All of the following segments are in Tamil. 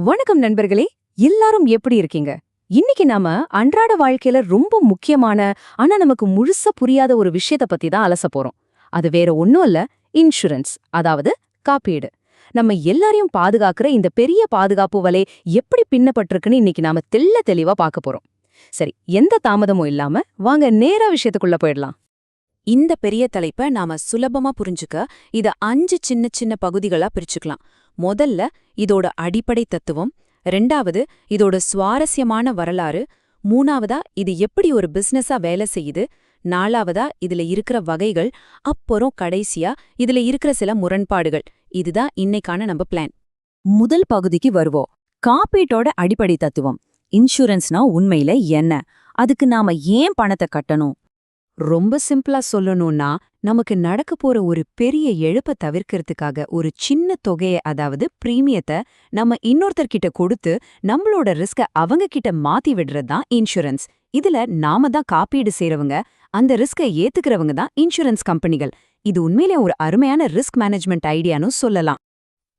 வணக்கம் நண்பர்களே. எல்லாரும் எப்படி இருக்கீங்க? இன்னைக்கு நாம அன்றாட வாழ்க்கையில ரொம்ப முக்கியமான ஆனா நமக்கு முழுசா புரியாத ஒரு விஷயத்த பத்தி தான் அலச போறோம். அது வேற ஒண்ணும் இல்ல, இன்சூரன்ஸ், அதாவது காப்பீடு. நம்ம எல்லாரையும் பாதுகாக்கிற இந்த பெரிய பாதுகாப்பு வலை எப்படி பின்னப்பட்டிருக்குன்னு இன்னைக்கு நாம தெளிவா பார்க்க போறோம். சரி, எந்த தாமதமும் இல்லாம வாங்க நேரா விஷயத்துக்குள்ள போயிடலாம். இந்த பெரிய தலைப்ப நாம சுலபமா புரிஞ்சுக்க இத 5 சின்ன சின்ன பகுதிகளா பிரிச்சுக்கலாம். முதல்ல இதோட அடிப்படை தத்துவம், 2வது இதோட சுவாரஸ்யமான வரலாறு, 3வதா இது எப்படி ஒரு பிசினஸா வேலை செய்யுது, 4வதா இதுல இருக்கிற வகைகள், அப்புறம் கடைசியா இதுல இருக்கிற சில முரண்பாடுகள். இதுதான் இன்னைக்கான நம்ம பிளான். முதல் பகுதிக்கு வருவோம். காப்பீட்டோட அடிப்படை தத்துவம். இன்சூரன்ஸ்னா உண்மையில என்ன? அதுக்கு நாம ஏன் பணத்தை கட்டணும்? ரொம்ப சிம்பிளா சொல்லணும்னா, நமக்கு நடக்க போற ஒரு பெரிய இழப்ப தவிர்க்கிறதுக்காக ஒரு சின்ன தொகைய, அதாவது பிரீமியத்தை நம்ம இன்னொருத்தர்கிட்ட கொடுத்து நம்மளோட ரிஸ்க அவங்க கிட்ட மாத்தி விடுறது தான் இன்சூரன்ஸ். இதுல நாம தான் காப்பீடு செய்றவங்க, அந்த ரிஸ்கை ஏத்துக்கிறவங்க தான் இன்சூரன்ஸ் கம்பெனிகள். இது உண்மையிலே ஒரு அருமையான ரிஸ்க் மேனேஜ்மெண்ட் ஐடியான்னு சொல்லலாம்.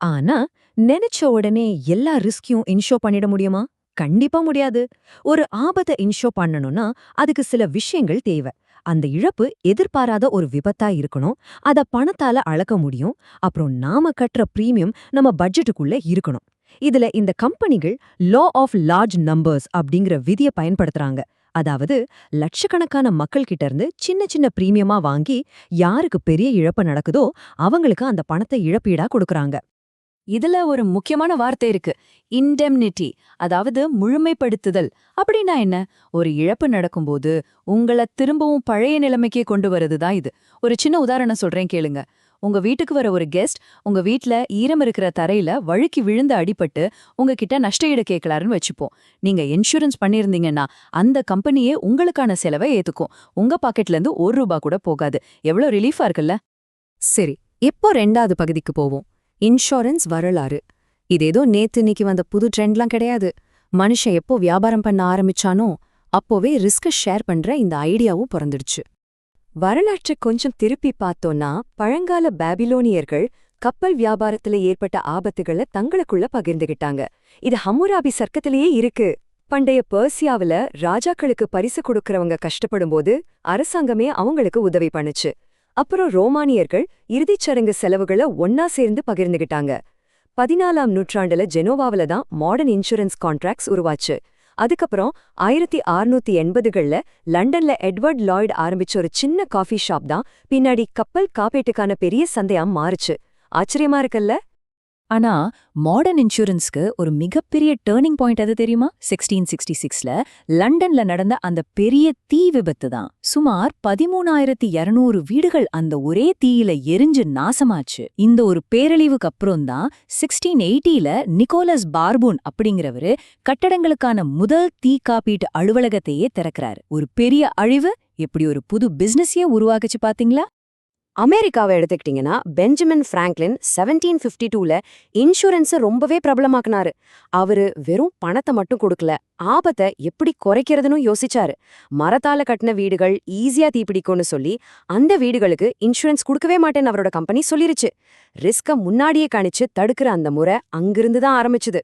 ஆனா, நினைச்ச உடனே எல்லா ரிஸ்கையும் இன்ஷூர் பண்ணிட முடியுமா? கண்டிப்பா முடியாது. ஒரு ஆபத்தை இன்ஷூர் பண்ணணும்னா அதுக்கு சில விஷயங்கள் தேவை. அந்த இழப்பு எதிர்பாராத ஒரு விபத்தா இருக்கணும், அத பணத்தால அளக்க முடியும், அப்புறம் நாம கட்டுற பிரீமியம் நம்ம பட்ஜெட்டுக்குள்ள இருக்கணும். இதுல இந்த கம்பெனிகள் லா ஆஃப் லார்ஜ் நம்பர்ஸ் அப்படிங்கிற விதியை பயன்படுத்துறாங்க. அதாவது லட்சக்கணக்கான மக்கள் கிட்ட இருந்து சின்ன சின்ன பிரீமியமா வாங்கி யாருக்கு பெரிய இழப்பு நடக்குதோ அவங்களுக்கு அந்த பணத்தை இழப்பீடா கொடுக்கறாங்க. இதுல ஒரு முக்கியமான வார்த்தை இருக்கு, இண்டெம்னிட்டி, அதாவது முழுமைப்படுத்துதல். அப்படின்னா என்ன? ஒரு இழப்பு நடக்கும்போது உங்கள திரும்பவும் பழைய நிலைமைக்கே கொண்டு வரதுதான் இது. ஒரு சின்ன உதாரணம் சொல்றேன் கேளுங்க. உங்க வீட்டுக்கு வர ஒரு கெஸ்ட் உங்க வீட்ல ஈரம் இருக்கிற தரையில வழுக்கி விழுந்து அடிபட்டு உங்ககிட்ட நஷ்டஈடு கேட்கலாருன்னு வச்சுப்போம். நீங்க இன்சூரன்ஸ் பண்ணியிருந்தீங்கன்னா அந்த கம்பெனியே உங்களுக்கான செலவை ஏத்துக்கும். உங்க பாக்கெட்ல இருந்து ₹1 கூட போகாது. எவ்வளவு ரிலீஃபா இருக்குல்ல? சரி, இப்போ 2வது பகுதிக்கு போவோம். இன்சூரன்ஸ் வரலாறு. இது ஏதோ நேத்து இன்னைக்கு வந்த புது ட்ரெண்ட்லாம் கிடையாது. மனுஷன் எப்போ வியாபாரம் பண்ண ஆரம்பிச்சானோ அப்போவே ரிஸ்க ஷேர் பண்ற இந்த ஐடியாவும் பிறந்துடுச்சு. வரலாற்றை கொஞ்சம் திருப்பி பார்த்தோம்னா, பழங்கால பாபிலோனியர்கள் கப்பல் வியாபாரத்துல ஏற்பட்ட ஆபத்துகளை தங்களுக்குள்ள பகிர்ந்துகிட்டாங்க. இது ஹம்முராபி சர்க்கத்திலேயே இருக்கு. பண்டைய பெர்சியாவுல ராஜாக்களுக்கு பரிசு கொடுக்கறவங்க கஷ்டப்படும்போது அரசாங்கமே அவங்களுக்கு உதவி பண்ணுச்சு. அப்புறம் ரோமானியர்கள் இறுதிச் சடங்கு செலவுகளை ஒன்னா சேர்ந்து பகிர்ந்துகிட்டாங்க. 14ஆம் நூற்றாண்டுல ஜெனோவாவில தான் மாடர்ன் இன்சூரன்ஸ் கான்ட்ராக்ட்ஸ் உருவாச்சு. அதுக்கப்புறம் 1680கள்ல லண்டன்ல எட்வர்ட் லாய்ட் ஆரம்பிச்ச ஒரு சின்ன காஃபி ஷாப் தான் பின்னாடி கப்பல் காப்பீட்டுக்கான பெரிய சந்தையா மாறுச்சு. ஆச்சரியமா இருக்குல்ல? ஆனா மாடர்ன் இன்சூரன்ஸ்க்கு ஒரு மிகப்பெரிய டேர்னிங் பாயிண்ட் அது தெரியுமா? 1666ல லண்டன்ல நடந்த அந்த பெரிய தீ விபத்து தான். சுமார் 13,200 வீடுகள் அந்த ஒரே தீயில எரிஞ்சு நாசமாச்சு. இந்த ஒரு பேரழிவுக்கு அப்புறம் தான் 1680ல நிக்கோலஸ் பார்பூன் அப்படிங்கிறவரு கட்டடங்களுக்கான முதல் தீ காப்பீட்டு அலுவலகத்தையே திறக்கிறாரு. ஒரு பெரிய அழிவு எப்படி ஒரு புது பிசினஸையே உருவாக்குச்சு பாத்தீங்களா? அமெரிக்காவை எடுத்துக்கிட்டீங்கன்னா, பெஞ்சமின் பிராங்க்லின் 1752ல இன்சூரன்ஸை ரொம்பவே பிரபலமாக்குனாரு. அவரு வெறும் பணத்தை மட்டும் கொடுக்கல, ஆபத்தை எப்படி குறைக்கிறதுன்னு யோசிச்சாரு. மரத்தால கட்டின வீடுகள் ஈஸியா தீப்பிடிக்கும்னு சொல்லி அந்த வீடுகளுக்கு இன்சூரன்ஸ் கொடுக்கவே மாட்டேன்னு அவரோட கம்பெனி சொல்லிருச்சு. ரிஸ்க முன்னாடியே கணிச்சு தடுக்கிற அந்த முறை அங்கிருந்து தான் ஆரம்பிச்சுது.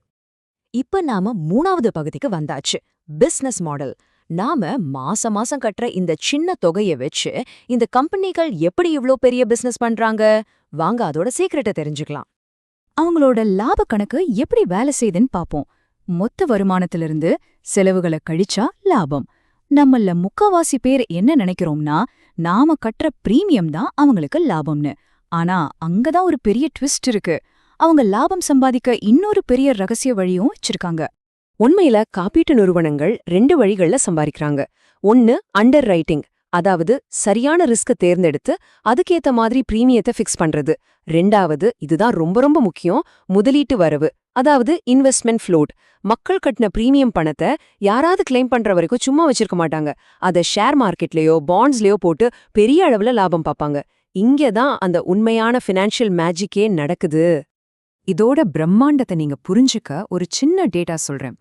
இப்ப நாம 3வது பகுதிக்கு வந்தாச்சு, பிசினஸ் மாடல். நாம மாசம் மாசம் கட்டுற இந்த சின்ன தொகையை வச்சு இந்த கம்பெனிகள் எப்படி இவ்ளோ பெரிய பிசினஸ் பண்றாங்க? வாங்க அதோட சீக்கிரட்டை தெரிஞ்சுக்கலாம். அவங்களோட லாப கணக்கு எப்படி வேலை செய்யுதுன்னு பாப்போம். மொத்த வருமானத்திலிருந்து செலவுகளை கழிச்சா லாபம். நம்மள முக்காவாசி பேர் என்ன நினைக்கிறோம்னா, நாம கட்டுற பிரீமியம் தான் அவங்களுக்கு லாபம்னு. ஆனா அங்கதான் ஒரு பெரிய ட்விஸ்ட் இருக்கு. அவங்க லாபம் சம்பாதிக்க இன்னொரு பெரிய ரகசிய வழியும் வச்சிருக்காங்க. உண்மையில காப்பீட்டு நிறுவனங்கள் 2 வழிகள்ல சம்பாதிக்கிறாங்க. ஒன்னு அண்டர் ரைட்டிங், அதாவது சரியான ரிஸ்க தேர்ந்தெடுத்து அதுக்கேத்த மாதிரி பிரீமியத்தை ஃபிக்ஸ் பண்றது. 2வது, இதுதான் ரொம்ப ரொம்ப முக்கியம், முதலீட்டு வரவு, அதாவது இன்வெஸ்ட்மெண்ட் ஃப்ளோட். மக்கள் கட்டின பிரீமியம் பணத்தை யாராவது கிளைம் பண்ற வரைக்கும் சும்மா வச்சிருக்க மாட்டாங்க. அதை ஷேர் மார்க்கெட்லயோ பாண்ட்ஸ்லயோ போட்டு பெரிய அளவுல லாபம் பார்ப்பாங்க. இங்கதான் அந்த உண்மையான ஃபினான்ஷியல் மேஜிக்கே நடக்குது. இதோட பிரம்மாண்டத்தை நீங்க புரிஞ்சுக்க ஒரு சின்ன டேட்டா சொல்றேன்.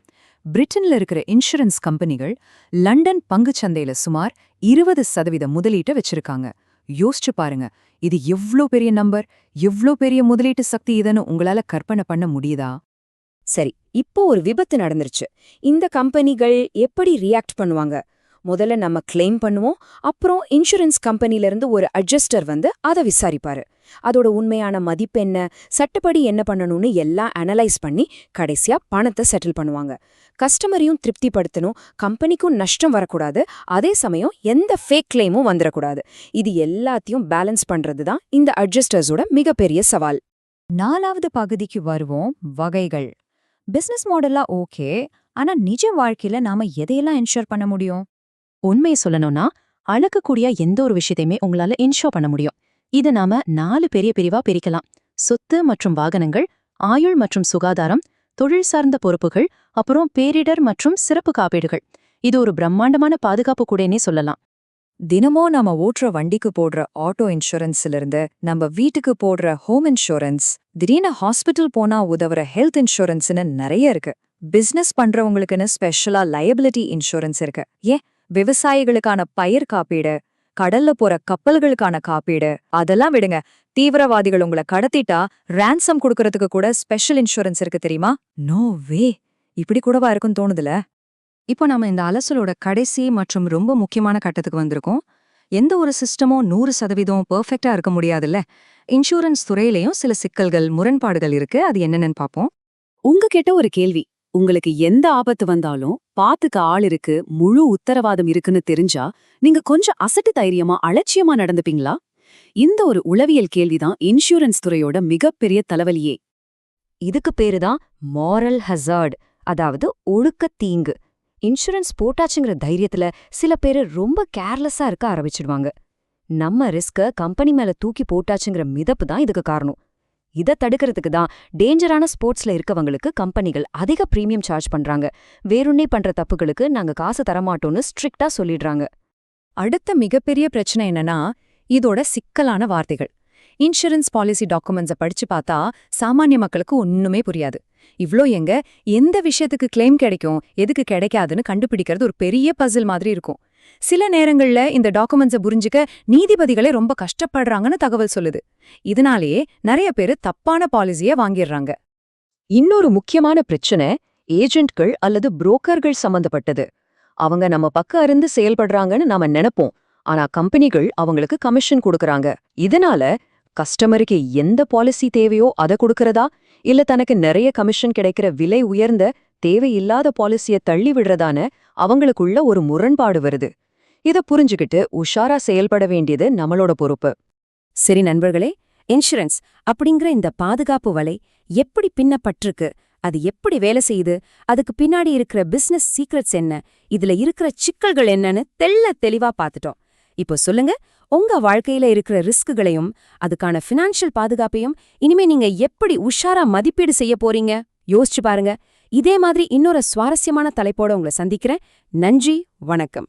பிரிட்டன்ல இருக்கிற இன்சூரன்ஸ் கம்பெனிகள் லண்டன் பங்குச்சந்தையில சுமார் 20% முதலீட்டை வச்சிருக்காங்க. யோசிச்சு பாருங்க, இது எவ்ளோ பெரிய நம்பர், எவ்ளோ பெரிய முதலீட்டு சக்தி இதுன்னு உங்களால கற்பனை பண்ண முடியுதா? சரி, இப்போ ஒரு விபத்து நடந்துருச்சு. இந்த கம்பெனிகள் எப்படி ரியாக்ட் பண்ணுவாங்க? முதல்ல நம்ம கிளைம் பண்ணுவோம், அப்புறம் இன்சூரன்ஸ் கம்பெனில இருந்து ஒரு அட்ஜஸ்டர் வந்து அதை விசாரிப்பாரு. அதோட உண்மையான மதிப்பு என்ன, சட்டப்படி என்ன பண்ணணும்னு எல்லாம் அனலைஸ் பண்ணி கடைசியா பணத்தை செட்டில் பண்ணுவாங்க. கஸ்டமரையும் திருப்திப்படுத்தணும், கம்பெனிக்கும் நஷ்டம் வரக்கூடாது, அதே சமயம் எந்த ஃபேக் கிளைமும் வந்துடக்கூடாது. இது எல்லாத்தையும் பேலன்ஸ் பண்றது தான் இந்த அட்ஜஸ்டர்ஸோட மிகப்பெரிய சவால். 4வது பகுதிக்கு வருவோம், வகைகள். பிசினஸ் மாடலா ஓகே, ஆனா நிஜ வாழ்க்கையில நாம எதையெல்லாம் இன்ஷூர் பண்ண முடியும்? உண்மையை சொல்லணும்னா அளக்கக்கூடிய எந்த ஒரு விஷயத்தையுமே உங்களால இன்ஷூர் பண்ண முடியும். இது நாம 4 பெரிய பிரிவா பிரிக்கலாம். சொத்து மற்றும் வாகனங்கள், ஆயுள் மற்றும் சுகாதாரம், தொழில் சார்ந்த பொறுப்புகள், அப்புறம் பேரிடர் மற்றும் சிறப்பு காப்பீடுகள். இது ஒரு பிரம்மாண்டமான பாதுகாப்பு கூடனே சொல்லலாம். தினமும் நாம ஓட்டுற வண்டிக்கு போடுற ஆட்டோ இன்சூரன்ஸ்ல இருந்து நம்ம வீட்டுக்கு போடுற ஹோம் இன்சூரன்ஸ், திடீர்னு ஹாஸ்பிட்டல் போனா உதவுற ஹெல்த் இன்சூரன்ஸ்னு நிறைய இருக்கு. பிசினஸ் பண்றவங்களுக்குன்னு ஸ்பெஷலா லயபிலிட்டி இன்சூரன்ஸ் இருக்கு. ஏன் விவசாயிகளுக்கான பயிர் காப்பீடு, கடல்ல போற கப்பல்களுக்கான காப்பீடு, அதெல்லாம் விடுங்க. தீவிரவாதிகள் உங்களை கடத்திட்டா ரான்சம் கொடுக்கறதுக்கு கூட ஸ்பெஷல் இன்சூரன்ஸ் இருக்கு தெரியுமா? நோ வே, இப்படி கூடவா இருக்குன்னு தோணுதுல. இப்போ நாம இந்த அலசலோட கடைசி மற்றும் ரொம்ப முக்கியமான கட்டத்துக்கு வந்திருக்கோம். எந்த ஒரு சிஸ்டமும் 100% பெர்ஃபெக்ட்டா இருக்க முடியாதுல்ல. இன்சூரன்ஸ் துறையிலையும் சில சிக்கல்கள், முரண்பாடுகள் இருக்கு. அது என்னன்னு பாப்போம். உங்ககிட்ட ஒரு கேள்வி. உங்களுக்கு எந்த ஆபத்து வந்தாலும் பாத்துக்க ஆள் இருக்கு, முழு உத்தரவாதம் இருக்குன்னு தெரிஞ்சா நீங்க கொஞ்சம் அசட்டு தைரியமா அலட்சியமா நடந்துப்பீங்களா? இந்த ஒரு உளவியல் கேள்விதான் இன்சூரன்ஸ் துறையோட மிகப்பெரிய தலைவலியே. இதுக்கு பேரு தான் மாரல் ஹசார்ட், அதாவது ஒழுக்க தீங்கு. இன்சூரன்ஸ் போட்டாச்சுங்கிற தைரியத்துல சில பேரு ரொம்ப கேர்லெஸ்ஸா இருக்க ஆரம்பிச்சிடுவாங்க. நம்ம ரிஸ்க கம்பெனி மேல தூக்கி போட்டாச்சுங்கிற மிதப்பு தான் இதுக்கு காரணம். இதை தடுக்கிறதுக்கு தான் டேஞ்சரான ஸ்போர்ட்ஸ்ல இருக்கவங்களுக்கு கம்பெனிகள் அதிக பிரீமியம் சார்ஜ் பண்றாங்க. வேறுன்னே பண்ற தப்புகளுக்கு நாங்க காசு தரமாட்டோம்னு ஸ்ட்ரிக்டா சொல்லிடுறாங்க. அடுத்த மிகப்பெரிய பிரச்சனை என்னன்னா, இதோட சிக்கலான வார்த்தைகள். இன்சூரன்ஸ் பாலிசி டாக்குமெண்ட்ஸை படிச்சு பார்த்தா சாமானிய மக்களுக்கு ஒண்ணுமே புரியாது. எந்த விஷயத்துக்கு கிளைம் கிடைக்கும், எதுக்கு கிடைக்காதுன்னு கண்டுபிடிக்கிறது ஒரு பெரிய பசில் மாதிரி இருக்கும். சில நேரங்கள்ல இந்த டாக்குமெண்ட்ஸை புரிஞ்சுக்க நீதிபதிகளே ரொம்ப கஷ்டப்படுறாங்கன்னு தகவல் சொல்லுது. இதனாலேயே நிறைய பேரு தப்பான பாலிசியை வாங்கிடுறாங்க. இன்னொரு முக்கியமான பிரச்சனை ஏஜென்ட்கள் அல்லது புரோக்கர்கள் சம்பந்தப்பட்டது. அவங்க நம்ம பக்கம் இருந்து செயல்படுறாங்கன்னு நாம நினைப்போம். ஆனா கம்பெனிகள் அவங்களுக்கு கமிஷன் கொடுக்கறாங்க. இதனால கஸ்டமருக்கு எந்த பாலிசி தேவையோ அதை கொடுக்கறதா, இல்ல தனக்கு நிறைய கமிஷன் கிடைக்கிற விலை உயர்ந்த தேவையில்லாத பாலிசியை தள்ளி விடுறதான அவங்களுக்குள்ள ஒரு முரண்பாடு வருது. இத புரிஞ்சுக்கிட்டு உஷாரா செயல்பட வேண்டியது நம்மளோட பொறுப்பு. சரி நண்பர்களே, இன்சூரன்ஸ் அப்படிங்கிற இந்த பாதுகாப்பு வலை எப்படி பின்னப்பட்டிருக்கு, அது எப்படி வேலை செய்யுது, அதுக்கு பின்னாடி இருக்கிற பிசினஸ் சீக்ரெட்ஸ் என்ன, இதுல இருக்கிற சிக்கல்கள் என்னன்னு தெளிவா பார்த்துட்டோம். இப்போ சொல்லுங்க, உங்க வாழ்க்கையில இருக்கிற ரிஸ்க்குகளையும் அதுக்கான ஃபினான்ஷியல் பாதுகாப்பையும் இனிமே நீங்க எப்படி உஷாரா மதிப்பீடு செய்ய போறீங்க யோசிச்சு பாருங்க. இதே மாதிரி இன்னொரு சுவாரஸ்யமான தலைப்போட உங்களை சந்திக்கிறேன். நன்றி, வணக்கம்.